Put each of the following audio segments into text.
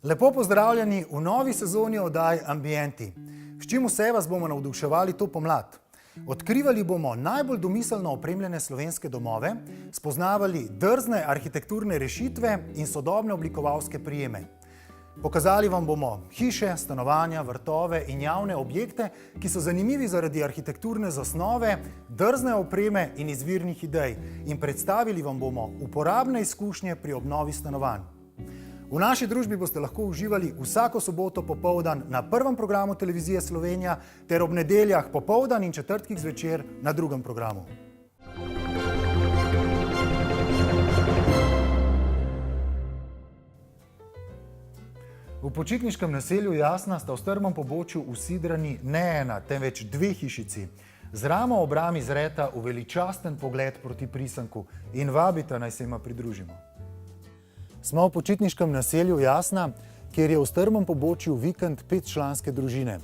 Lepo pozdravljeni v novi sezoni oddaje Ambienti. S čim vse vas bomo navduševali to pomlad? Odkrivali bomo najbolj domiselno opremljene slovenske domove, spoznavali drzne arhitekturne rešitve in sodobne oblikovalske prijeme. Pokazali vam bomo hiše, stanovanja, vrtove in javne objekte, ki so zanimivi zaradi arhitekturne zasnove, drzne opreme in izvirnih idej, in predstavili vam bomo uporabne izkušnje pri obnovi stanovanj. V naši družbi boste lahko uživali vsako soboto popoldan na prvem programu Televizije Slovenija ter ob nedeljah popoldan in četrtkih zvečer na drugem programu. V počitniškem naselju Jasna sta v strmem pobočju usidrani ne ena, temveč dve hišici. Z ramo ob rami zreta v veličasten pogled proti prisanku in vabita, naj se jima pridružimo. Smo v počitniškem naselju Jasna, kjer je v strmem pobočju vikend 5-članske družine.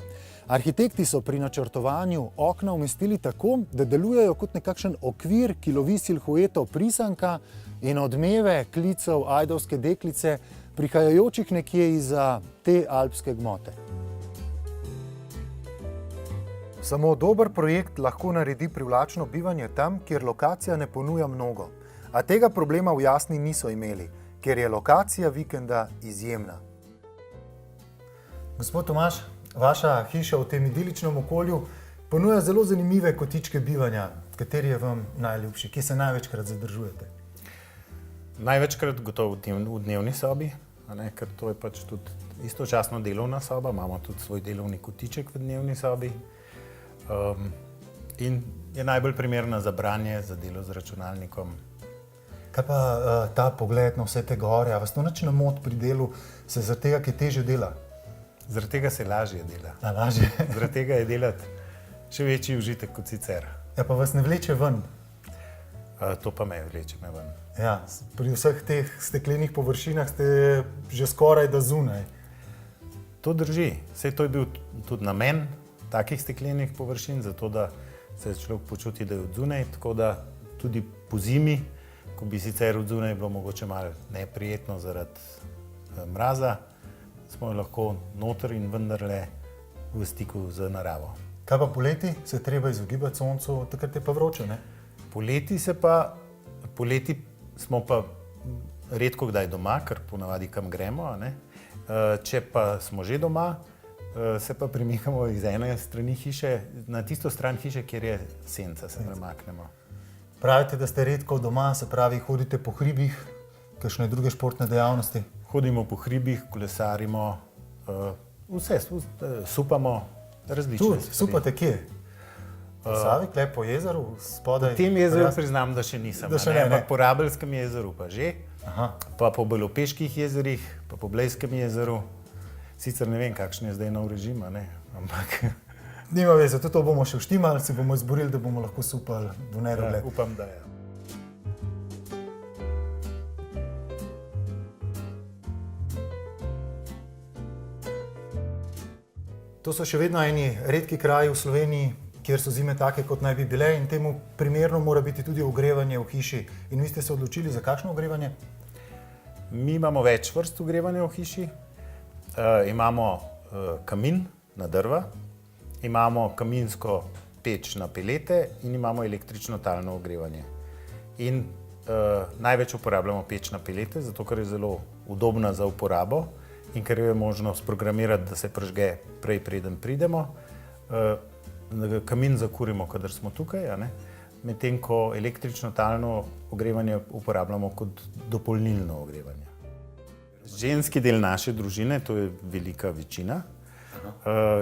Arhitekti so pri načrtovanju okna umestili tako, da delujejo kot nekakšen okvir, ki lovi silhueto prisanka in odmeve klicev ajdovske deklice, prihajajočih nekje izza te alpske gmote. Samo dober projekt lahko naredi privlačno bivanje tam, kjer lokacija ne ponuja mnogo. A tega problema v Jasni niso imeli, ker je lokacija vikenda izjemna. Gospod Tomaž, vaša hiša v tem idiličnem okolju ponuja zelo zanimive kotičke bivanja. Kateri je vam najljubši? Kje se največkrat zadržujete? Največkrat gotovo v dnevni sobi, ker to je pač tudi istočasno delovna soba, imamo tudi svoj delovni kotiček v dnevni sobi in je najbolj primerna za branje, za delo z računalnikom. Kaj pa ta pogled na vse te gore, a vas to nič ne moti pri delu, se zaradi tega, ki težje dela? Zaradi tega se lažje dela. Lažje? Zaradi tega je delati še večji užitek kot sicer. Ja, pa vas ne vleče ven? To pa me vleče ven. Ja, pri vseh teh steklenih površinah ste že skoraj da zunaj. To drži. Saj to je bil tudi namen takih steklenih površin, zato da se človek počuti, da je od zunaj, tako da tudi po zimi, ko bi sicer od zunaj bilo mogoče malo neprijetno zaradi mraza, smo lahko noter in vendarle v stiku z naravo. Kaj pa poleti? Se treba izogibati soncu, takrat je pa vroče, ne? Poleti smo pa redko kdaj doma, ker ponavadi kam gremo, Če pa smo že doma, se pa premikamo iz ene strani hiše na tisto stran hiše, kjer je senca, se premaknemo. Pravite, da ste redko doma, se pravi, hodite po hribih, kakšne druge športne dejavnosti? Hodimo po hribih, kolesarimo, vse, supamo, različne stvari. Supate kje? V Savi, klej po jezeru, spodaj? V tem jezeru priznam, da še nisem, ampak po Rabelskem jezeru pa že, pa po Belopeških jezerih, pa po Blejskem jezeru. Sicer ne vem, kakšen je zdaj nov režim, ampak... Nima veze, to bomo še vštimali, se bomo izborili, da bomo lahko supali v nedogled. Upam, da je. To so še vedno eni redki kraji v Sloveniji, kjer so zime take, kot naj bi bile, in temu primerno mora biti tudi ogrevanje v hiši. In vi ste se odločili za kakšno ogrevanje? Mi imamo več vrst ogrevanja v hiši. Imamo kamin na drva, imamo kaminsko peč na pelete in imamo električno talno ogrevanje. In največ uporabljamo peč na pelete, zato ker je zelo udobna za uporabo in ker je možno sprogramirati, da se prižge prej, preden pridemo. Kamin zakurimo, kadar smo tukaj, medtem ko električno talno ogrevanje uporabljamo kot dopolnilno ogrevanje. Ženski del naše družine, to je velika večina,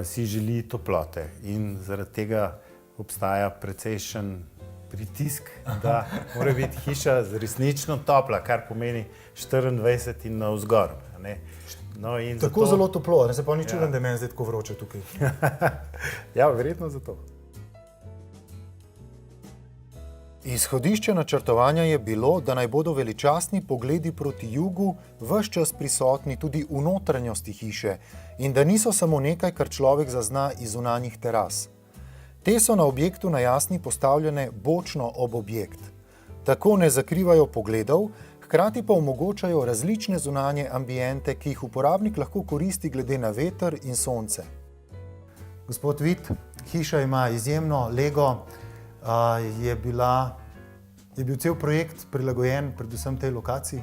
si želi toplote in zaradi tega obstaja precejšen pritisk, da mora biti hiša resnično topla, kar pomeni 24 in navzgor. Tako zelo toplo, se pa ni čuden, da je meni zdaj tako vroče tukaj. Ja, verjetno zato. Izhodišče načrtovanja je bilo, da naj bodo veličastni pogledi proti jugu ves čas prisotni tudi v notranjosti hiše in da niso samo nekaj, kar človek zazna iz zunanjih teras. Te so na objektu na Jasni postavljene bočno ob objekt. Tako ne zakrivajo pogledov, hkrati pa omogočajo različne zunanje ambiente, ki jih uporabnik lahko koristi glede na veter in sonce. Gospod Vit, hiša ima izjemno lego, je bil cel projekt prilagojen predvsem tej lokaciji?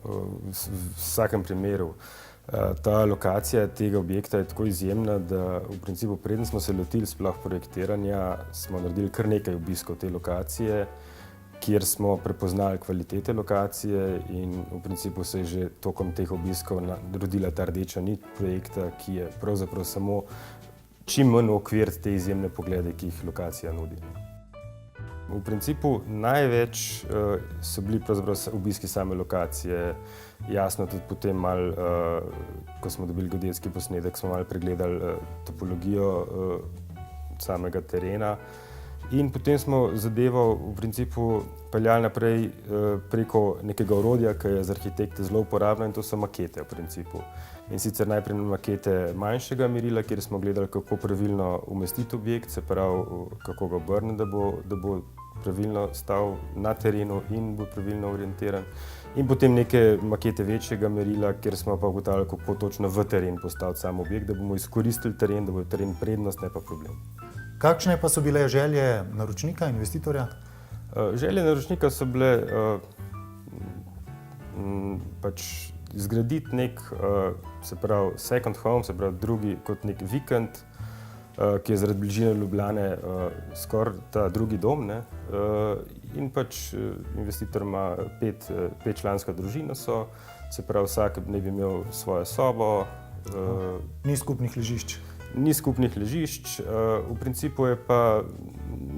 V vsakem primeru. Ta lokacija tega objekta je tako izjemna, da v principu preden smo se lotili sploh projektiranja, smo naredili kar nekaj obiskov te lokacije, kjer smo prepoznali kvalitete lokacije in v principu se je že tokom teh obiskov rodila ta rdeča nit projekta, ki je pravzaprav samo čim manj okvir te izjemne poglede, ki jih lokacija nudi. V principu največ so bili pravzaprav obiski same lokacije. Jasno, tudi potem malo, ko smo dobili geodetski posnetek, smo malo pregledali topologijo samega terena in potem smo zadevo v principu peljali naprej preko nekega orodja, ki je za arhitekte zelo uporabno, in to so makete v principu. In sicer najprej makete manjšega merila, kjer smo gledali, kako pravilno umestiti objekt, se pravi, kako ga obrniti, da bo pravilno stal na terenu in bo pravilno orientiran. In potem neke makete večjega merila, kjer smo pa ugotavljali, kako točno v teren postaviti sam objekt, da bomo izkoristili teren, da bo teren prednost, ne pa problem. Kakšne pa so bile želje naročnika, investitorja? Želje naročnika so bile pač zgraditi nek, se pravi, second home, se pravi drugi kot nek vikend, ki je zaradi bližine Ljubljane skoraj ta drugi dom, ne? In pač investitor ima petčlanska družina so, se pravi, vsak naj bi imel svojo sobo. Ni skupnih ležišč? Ni skupnih ležišč, v principu je pa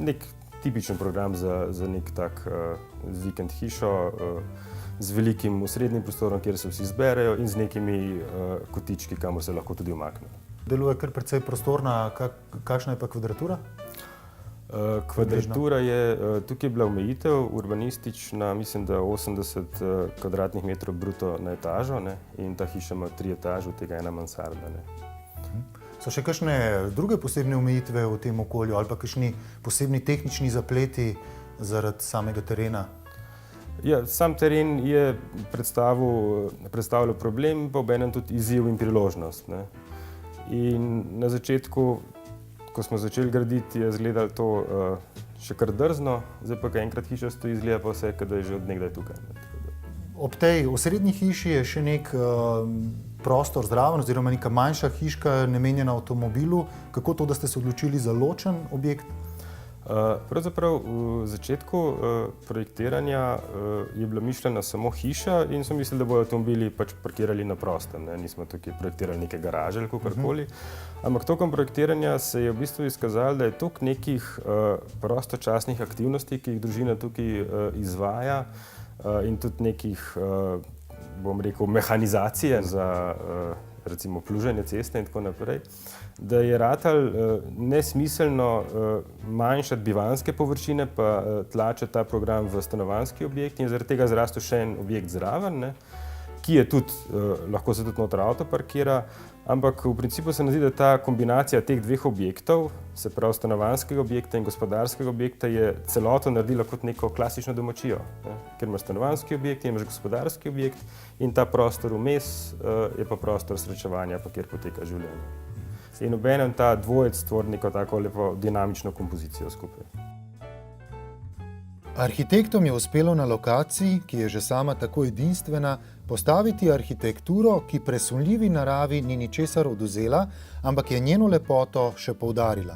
nek tipičen program za nek tak vikend hišo z velikim osrednjim prostorom, kjer se vsi zberejo, in z nekimi kotički, kamor se lahko tudi umaknejo. Deluje kar precej prostorna, kakšna je pa kvadratura? Kvadratura je, tukaj je bila omejitev urbanistična, mislim, da 80 kvadratnih metrov bruto na etažo, ne? In ta hiša ima 3 etaže, od tega ena mansarda. Ne? So še kakšne druge posebne omejitve v tem okolju ali pa kakšni posebni tehnični zapleti zaradi samega terena? Ja, sam teren je predstavljal problem, pa obenem tudi izziv in priložnost, ne? In na začetku, ko smo začeli graditi, je izgledalo to še kar drzno, zdaj pa, ko enkrat hiša stoji, izgleda pa vse, da je že od nekdaj tukaj. Ob tej osrednji hiši je še nek prostor zraven, oziroma neka manjša hiška namenjena avtomobilu. Kako to, da ste se odločili za ločen objekt? Pravzaprav v začetku projektiranja je bila mišljena samo hiša in smo mislili, da bodo avtomobili pač parkirali na prostem, ne? Nismo tukaj projektirali neke garaže ali kakorkoli. Ampak tokom projektiranja se je v bistvu izkazalo, da je toliko nekih prostočasnih aktivnosti, ki jih družina tukaj izvaja, in tudi nekih, bom rekel, mehanizacije za recimo pluženje ceste in tako naprej, da je ratalo nesmiselno manjšati bivanjske površine pa tlačiti ta program v stanovanjski objekt, in zaradi tega zrastel še en objekt zraven, ne, ki je tudi, lahko se tudi noter avto parkira, ampak v principu se mi zdi, da ta kombinacija teh dveh objektov, se pravi stanovanjskega objekta in gospodarskega objekta, je celoto naredila kot neko klasično domačijo, ne, ker imaš stanovanjski objekt in imaš gospodarski objekt in ta prostor vmes je pa prostor srečevanja, pa kjer poteka življenje. In obenem ta dvojec tvori neko tako lepo dinamično kompozicijo skupaj. Arhitektom je uspelo na lokaciji, ki je že sama tako edinstvena, postaviti arhitekturo, ki presunljivi naravi ni ničesar odvzela, ampak je njeno lepoto še poudarila.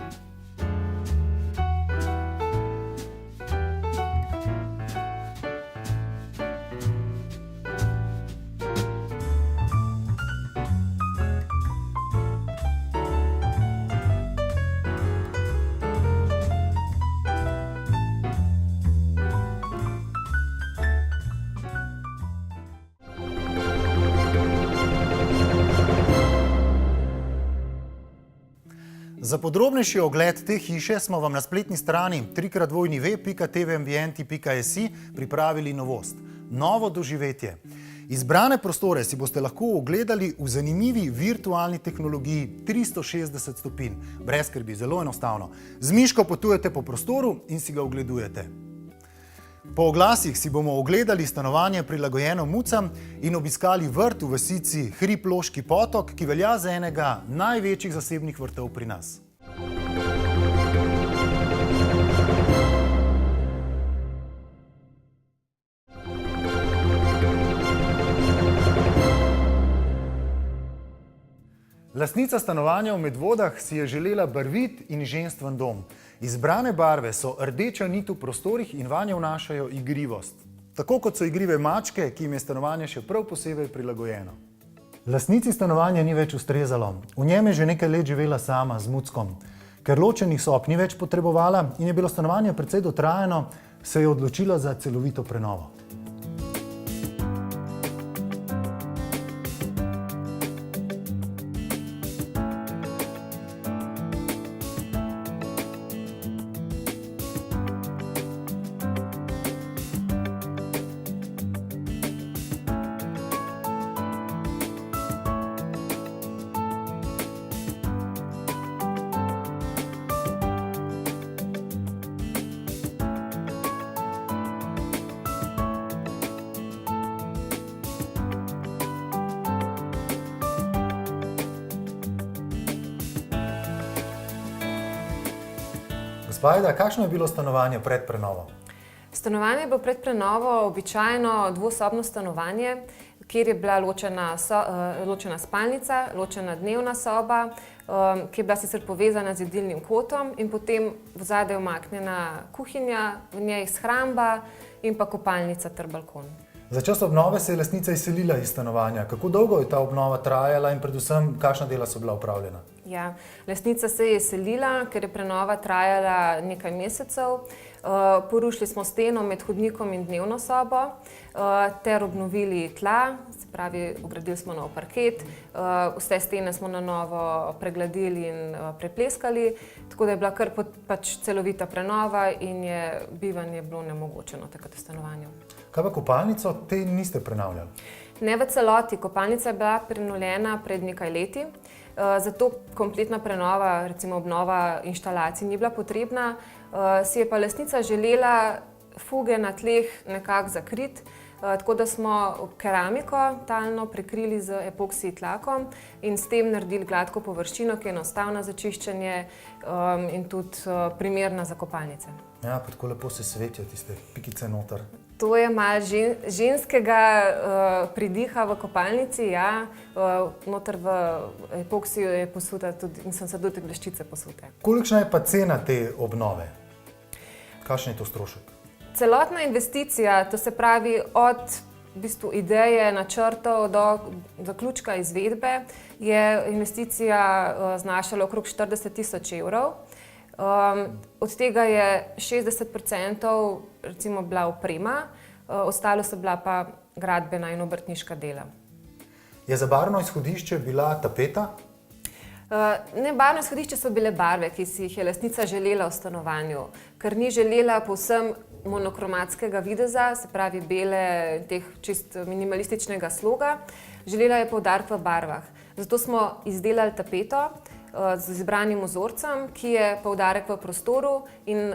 Za podrobnejši ogled te hiše smo vam na spletni strani www.tvambienti.si pripravili novost, novo doživetje. Izbrane prostore si boste lahko ogledali v zanimivi virtualni tehnologiji 360 stopinj, brez skrbi, zelo enostavno. Z miško potujete po prostoru in si ga ogledujete. Po oglasih si bomo ogledali stanovanje prilagojeno mucam in obiskali vrt v vasici Hrib Loški potok, ki velja za enega največjih zasebnih vrtov pri nas. Lastnica stanovanja v Medvodah si je želela barvit in ženstven dom. Izbrane barve so rdeča nit v prostorih in vanje vnašajo igrivost. Tako kot so igrive mačke, ki jim je stanovanje še prav posebej prilagojeno. Lastnici stanovanja ni več ustrezalo. V njem je že nekaj let živela sama z muckom. Ker ločenih sob ni več potrebovala in je bilo stanovanje precej dotrajano, se je odločila za celovito prenovo. Gospa Ajda, kakšno je bilo stanovanje pred prenovo? Stanovanje je bilo pred prenovo običajno dvosobno stanovanje, kjer je bila ločena spalnica, ločena dnevna soba, ki je bila sicer povezana z jedilnim kotom in potem vzadaj umaknjena kuhinja, v njej shramba in pa kopalnica ter balkon. Za čas obnove se je lastnica izselila iz stanovanja. Kako dolgo je ta obnova trajala in predvsem kakšna dela so bila opravljena? Ja, lastnica se je izselila, ker je prenova trajala nekaj mesecev. Porušili smo steno med hodnikom in dnevno sobo ter obnovili tla, se pravi, vgradili smo nov parket, vse stene smo na novo pregladili in prepleskali, tako da je bila kar celovita prenova in je bivanje bilo nemogočeno takrat v stanovanju. Kaj pa kopalnico, te niste prenavljali? Ne v celoti, kopalnica je bila prenovljena pred nekaj leti, zato kompletna prenova, recimo obnova inštalacij ni bila potrebna, si je pa lastnica želela fuge na tleh nekako zakriti, tako da smo keramiko talno prekrili z epoksij tlakom in s tem naredili gladko površino, ki je enostavna za čiščenje in tudi primerna za kopalnice. Ja, pa tako lepo se svetijo tiste pikice noter. To je malo ženskega pridiha v kopalnici, ja. Noter v epoksiju je posuta tudi, in sem se tudi bleščice posute. Kolikšna je pa cena te obnove? Kakšen je to strošek? Celotna investicija, to se pravi od v bistvu ideje, načrtov do zaključka izvedbe, je investicija znašala okrog 40 000 evrov. Od tega je 60% recimo bila oprema, ostalo so bila pa gradbena in obrtniška dela. Je za barvno izhodišče bila tapeta? Ne, barvno izhodišče so bile barve, ki si jih je lastnica želela v stanovanju, ker ni želela povsem monokromatskega videza, se pravi bele, teh čist minimalističnega sloga. Želela je poudarek v barvah. Zato smo izdelali tapeto z izbranim vzorcem, ki je poudarek v prostoru in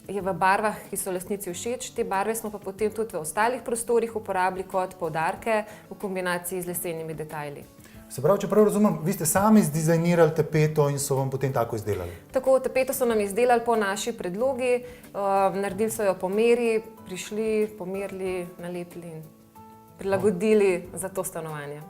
je v barvah, ki so lastnici všeč. Te barve smo pa potem tudi v ostalih prostorih uporabili kot poudarke v kombinaciji z lesenimi detajli. Se pravi, če prav razumem, vi ste sami zdizajnirali tapeto in so vam potem tako izdelali? Tako, tapeto so nam izdelali po naši predlogi, naredili so jo po meri, prišli, pomerili, nalepili in prilagodili za to stanovanje.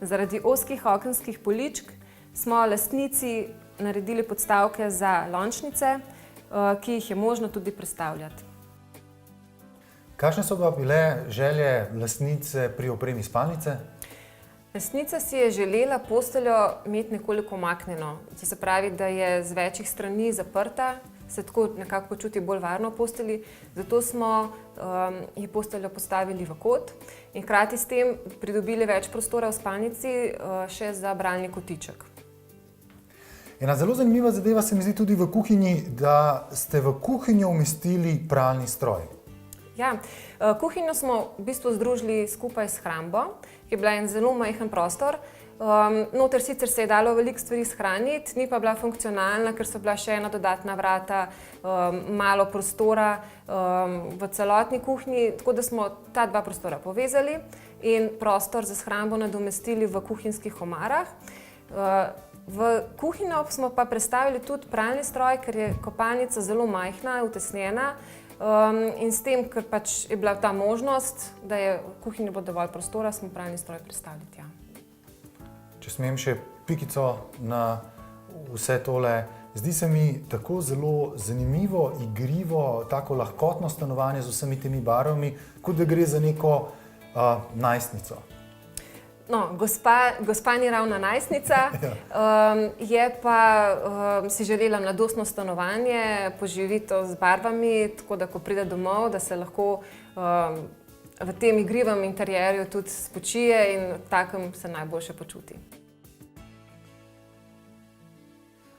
Zaradi ozkih okenskih poličk smo lastnici naredili podstavke za lončnice, ki jih je možno tudi prestavljati. Kakšne so pa bile želje lastnice pri opremi spalnice? Lastnica si je želela posteljo imeti nekoliko umaknjeno, to se pravi, da je z večjih strani zaprta, se tako nekako počuti bolj varno v postelji, zato smo ji posteljo postavili v kot in hkrati s tem pridobili več prostora v spalnici še za bralni kotiček. Ena zelo zanimiva zadeva se mi zdi tudi v kuhinji, da ste v kuhinjo umestili pralni stroj. Ja, kuhinjo smo v bistvu združili skupaj s hrambo, ki je bila en zelo majhen prostor. Noter sicer se je dalo veliko stvari shraniti, ni pa bila funkcionalna, ker so bila še ena dodatna vrata, malo prostora v celotni kuhinji, tako da smo ta dva prostora povezali in prostor za shrambo nadomestili v kuhinjskih omarah. V kuhinjo smo pa prestavili tudi pralni stroj, ker je kopalnica zelo majhna, utesnjena. In s tem, ker pač je bila ta možnost, da je v kuhinji bo dovolj prostora, smo pralni stroj prestavili tja. Če smem še pikico na vse tole, zdi se mi tako zelo zanimivo, igrivo, tako lahkotno stanovanje z vsemi temi barvami, kot da gre za neko najstnico. No, gospa ni ravna najstnica, je pa si želela mladostno stanovanje, poživito z barvami, tako da ko pride domov, da se lahko v tem igrivem interjerju tudi spočije in takem se najboljše počuti.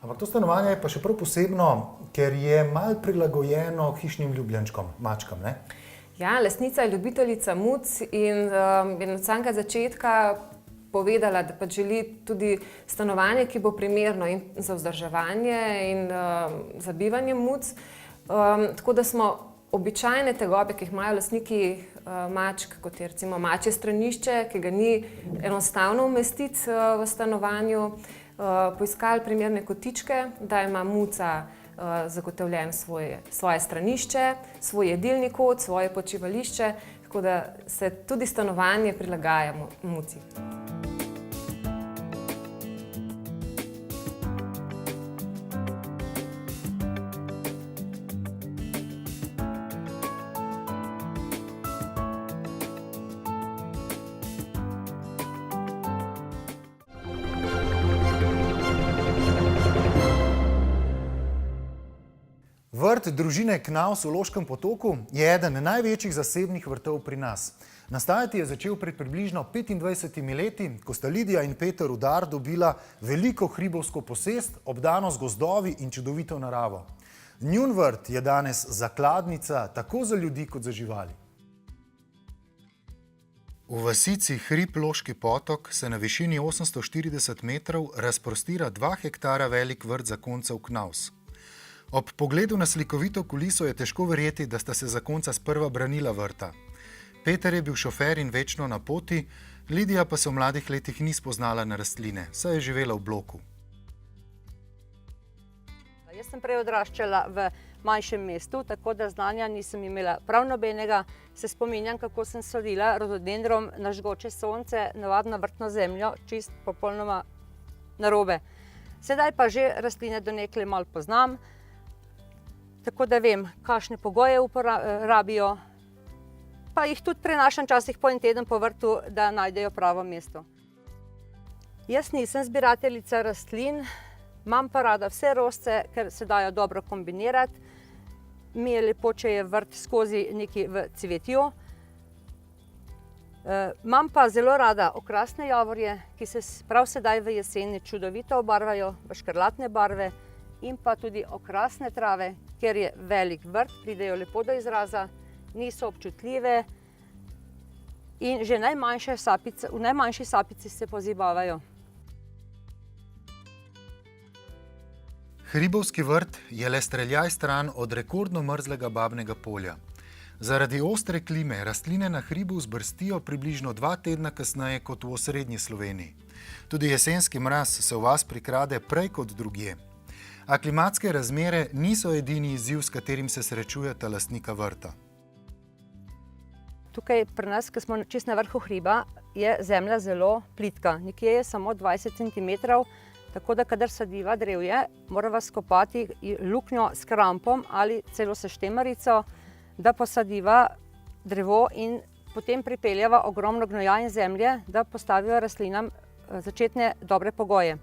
Ampak to stanovanje je pa še prav posebno, ker je malo prilagojeno hišnim ljubljenčkom, mačkam, ne? Ja, lastnica je ljubiteljica muc in je od samega začetka povedala, da pa želi tudi stanovanje, ki bo primerno in za vzdrževanje in za bivanje muc. Tako da smo običajne tegobe, ki jih imajo lastniki mačk, kot je recimo mačje stranišče, ki ga ni enostavno umestiti v stanovanju, poiskali primerne kotičke, da ima muca zagotovljen svoje stranišče, svoj jedilni kot, svoje počivališče, tako da se tudi stanovanje prilagaja muci. Vrt družine Knaus v Loškem Potoku je eden največjih zasebnih vrtov pri nas. Nastajati je začel pred približno 25 leti, ko sta Lidija in Peter Rudar dobila veliko hribovsko posest, obdano z gozdovi in čudovito naravo. Njun vrt je danes zakladnica tako za ljudi kot za živali. V vasici Hrib Loški Potok se na višini 840 metrov razprostira 2 hektara velik vrt zakoncev Knaus. Ob pogledu na slikovito kuliso je težko verjeti, da sta se zakonca sprva branila vrta. Peter je bil šofer in večno na poti, Lidija pa se v mladih letih ni spoznala na rastline, saj je živela v bloku. Jaz sem prej odraščala v manjšem mestu, tako da znanja nisem imela prav nobenega. Se spominjam, kako sem sadila rododendrom na žgoče sonce, navadno vrtno zemljo, čist popolnoma narobe. Sedaj pa že rastline do nekle malo poznam, tako da vem, kakšne pogoje rabijo, pa jih tudi prenašam časih po en teden po vrtu, da najdejo pravo mesto. Jaz nisem zbirateljica rastlin, imam pa rada vse rožce, ker se dajo dobro kombinirati. Mi je lepo, če je vrt skozi nekaj v cvetju. Imam pa zelo rada okrasne javorje, ki se prav sedaj v jeseni čudovito obarvajo v škrlatne barve, in pa tudi okrasne trave, ker je velik vrt, pridejo lepo do izraza, niso občutljive in že v najmanjši sapici se pozibavajo. Hribovski vrt je le streljaj stran od rekordno mrzlega babnega polja. Zaradi ostre klime rastline na hribu zbrstijo približno 2 tedna kasneje kot v osrednji Sloveniji. Tudi jesenski mraz se v vas prikrade prej kot drugje. A klimatske razmere niso edini izziv, s katerim se srečujeta lastnika vrta. Tukaj pri nas, ko smo čisto na vrhu hriba, je zemlja zelo plitka. Nekje je samo 20 cm, tako da kadar sadiva drevje, morava skopati luknjo s krampom ali celo s štemarico, da posadiva drevo in potem pripeljava ogromno gnoja in zemlje, da postavijo rastlinam začetne dobre pogoje.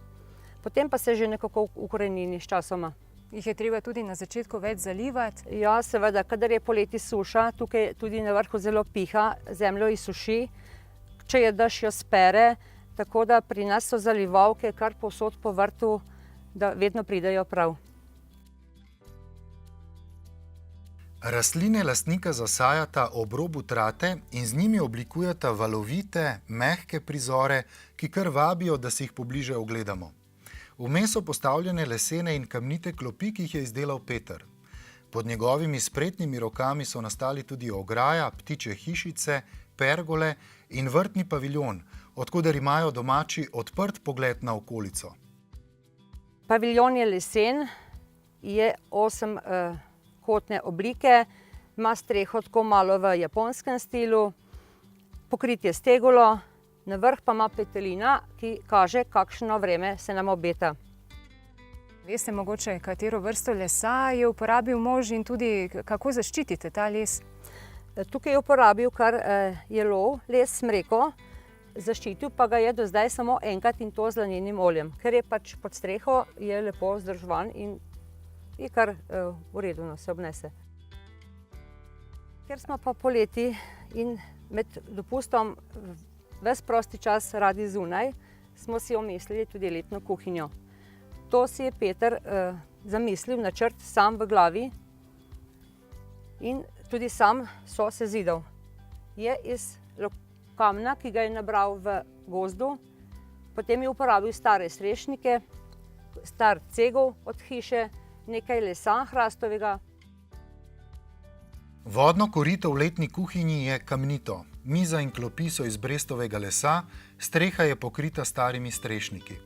Potem pa se že nekako ukorenini s časoma. Jih je treba tudi na začetku več zalivati? Ja, seveda, kadar je poleti suša, tukaj tudi na vrhu zelo piha, zemljo izsuši, če je dež jo spere, tako da pri nas so zalivalke kar povsod po vrtu, da vedno pridejo prav. Rastline lastnika zasajata ob robu trate in z njimi oblikujeta valovite, mehke prizore, ki kar vabijo, da si jih pobliže ogledamo. Vmes so postavljene lesene in kamnite klopi, ki jih je izdelal Peter. Pod njegovimi spretnimi rokami so nastali tudi ograja, ptičje hišice, pergole in vrtni paviljon, odkuder imajo domači odprt pogled na okolico. Paviljon je lesen, je 8-kotne oblike, ima streho tako malo v japonskem stilu, pokritje s tegulo, na vrh pa ima petelina, ki kaže, kakšno vreme se nam obeta. Veste mogoče, katero vrsto lesa je uporabil mož in tudi kako zaščitite ta les? Tukaj je uporabil kar jelov, les smreko, zaščitil pa ga je do zdaj samo enkrat in to z lanenim oljem. Ker je pač pod streho, je lepo vzdrževan in je kar v redu, se obnese. Ker smo pa poleti in med dopustom ves prosti čas radi zunaj, smo si omislili tudi letno kuhinjo. To si je Peter zamislil, načrt sam v glavi in tudi sam so sezidal. Je iz kamna, ki ga je nabral v gozdu, potem je uporabil stare strešnike, star cegel od hiše, nekaj lesa hrastovega. Vodno korito v letni kuhinji je kamnito. Miza in klopi so iz brestovega lesa, streha je pokrita starimi strešniki.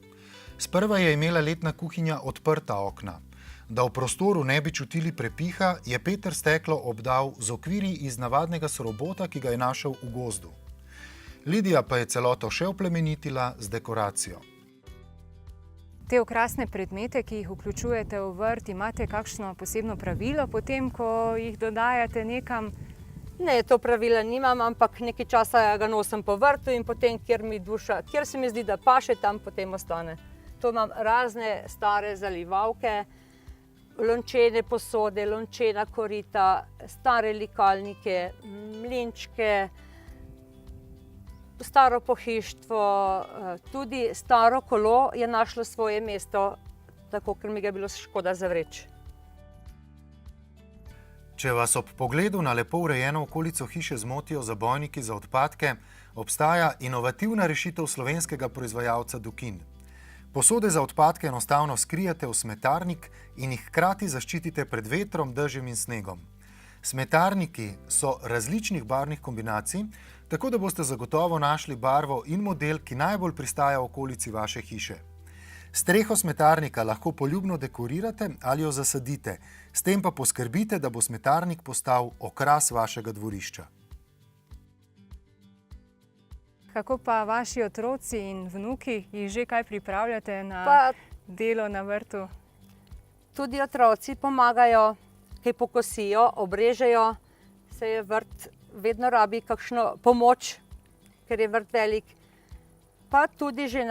Sprva je imela letna kuhinja odprta okna. Da v prostoru ne bi čutili prepiha, je Peter steklo obdal z okviri iz navadnega srobota, ki ga je našel v gozdu. Lidija pa je celoto še oplemenitila z dekoracijo. Te okrasne predmete, ki jih vključujete v vrt, imate kakšno posebno pravilo potem, ko jih dodajate nekam? Ne, to pravila nimam, ampak nekaj časa ga nosim po vrtu in potem, kjer se mi zdi, da paše, tam potem ostane. To imam razne stare zalivalke, lončene posode, lončena korita, stare likalnike, mlinčke, staro pohištvo, tudi staro kolo je našlo svoje mesto, tako ker mi ga je bilo škoda zavreči. Če vas ob pogledu na lepo urejeno okolico hiše zmotijo zabojniki za odpadke, obstaja inovativna rešitev slovenskega proizvajalca Dukin. Posode za odpadke enostavno skrijete v smetarnik in jih hkrati zaščitite pred vetrom, dežjem in snegom. Smetarniki so različnih barvnih kombinacij, tako da boste zagotovo našli barvo in model, ki najbolj pristaja v okolici vaše hiše. Streho smetarnika lahko poljubno dekorirate ali jo zasadite, s tem pa poskrbite, da bo smetarnik postal okras vašega dvorišča. Kako pa vaši otroci in vnuki, jih že kaj pripravljate na delo na vrtu? Tudi otroci pomagajo, kaj pokosijo, obrežejo, se je vrt vedno rabi kakšno pomoč, ker je vrt velik. Pa tudi že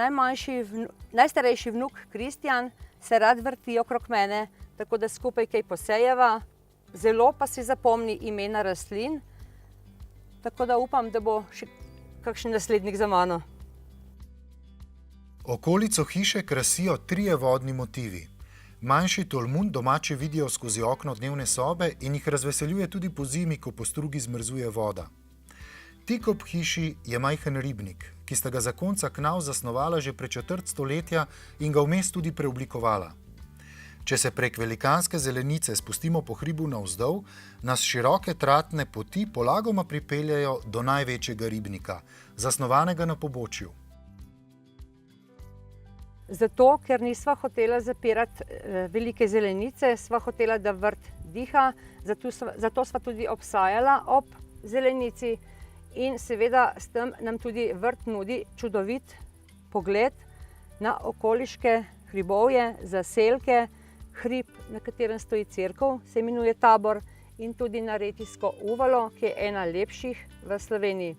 najstarejši vnuk Kristjan se rad vrti okrog mene, tako da skupaj kaj posejeva. Zelo pa si zapomni imena rastlin, tako da upam, da bo še kakšen naslednik za mano. Okolico hiše krasijo 3 vodni motivi. Manjši tolmun domači vidijo skozi okno dnevne sobe in jih razveseljuje tudi pozimi, ko po strugi zmrzuje voda. Tik ob hiši je majhen ribnik, ki sta ga zakonca Knaus zasnovala že pred 1/4 stoletja in ga vmes tudi preoblikovala. Če se prek velikanske zelenice spustimo po hribu navzdol, nas široke tratne poti polagoma pripeljajo do največjega ribnika, zasnovanega na pobočju. Zato, ker nisva hotela zapirati velike zelenice, sva hotela, da vrt diha, zato sva tudi obsajala ob zelenici in seveda s tem nam tudi vrt nudi čudovit pogled na okoliške hribovje, zaselke, hrib, na katerem stoji cerkev, se imenuje Tabor, in tudi na Retijsko uvalo, ki je ena lepših v Sloveniji.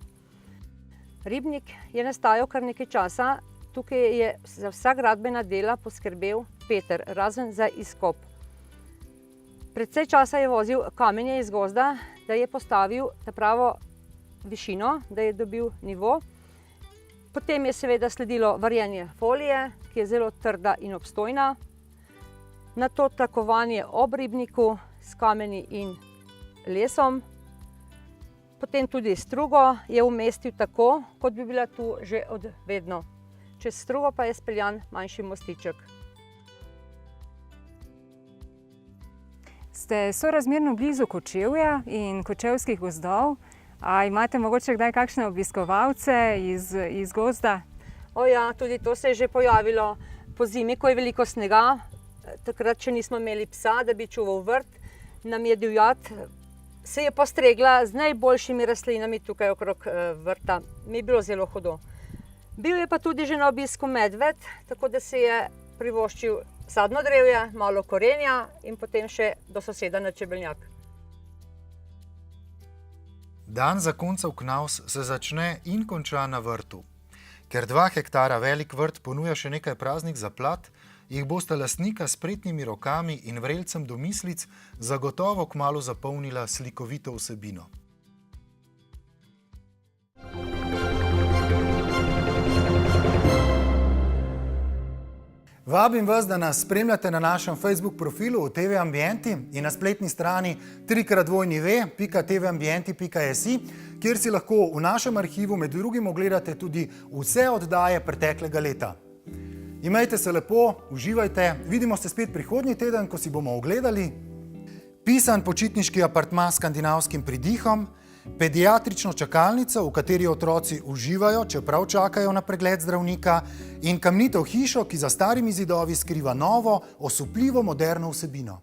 Ribnik je nastajal kar nekaj časa, tukaj je za vsa gradbena dela poskrbel Peter, razen za izkop. Precej časa je vozil kamenje iz gozda, da je postavil ta pravo višino, da je dobil nivo. Potem je seveda sledilo varjenje folije, ki je zelo trda in obstojna. Nato tlakovanje ob ribniku s kameni in lesom. Potem tudi strugo je umestil tako, kot bi bila tu že od vedno. Čez strugo pa je speljan manjši mostiček. Ste sorazmerno blizu Kočevja in kočevskih gozdov. A imate mogoče kdaj kakšne obiskovalce iz gozda? O ja, tudi to se je že pojavilo po zimi, ko je veliko snega. Takrat, če nismo imeli psa, da bi čuval vrt, nam je divjad se je postregla z najboljšimi rastlinami tukaj okrog vrta. Mi je bilo zelo hudo. Bil je pa tudi že na obisku medved, tako da se je privoščil sadno drevje, malo korenja in potem še do soseda na čebeljak. Dan zakoncev Knavs se začne in konča na vrtu. Ker 2 hektara velik vrt ponuja še nekaj praznih zaplat, jih bosta lastnika s spretnimi rokami in vrelcem domislic zagotovo kmalu zapolnila slikovito vsebino. Vabim vas, da nas spremljate na našem Facebook profilu TV Ambienti in na spletni strani www.tvambienti.si, kjer si lahko v našem arhivu med drugim ogledate tudi vse oddaje preteklega leta. Imejte se lepo, uživajte, vidimo se spet prihodnji teden, ko si bomo ogledali pisan počitniški apartma s skandinavskim pridihom, pediatrično čakalnico, v kateri otroci uživajo, čeprav čakajo na pregled zdravnika, in kamnito hišo, ki za starimi zidovi skriva novo, osupljivo moderno vsebino.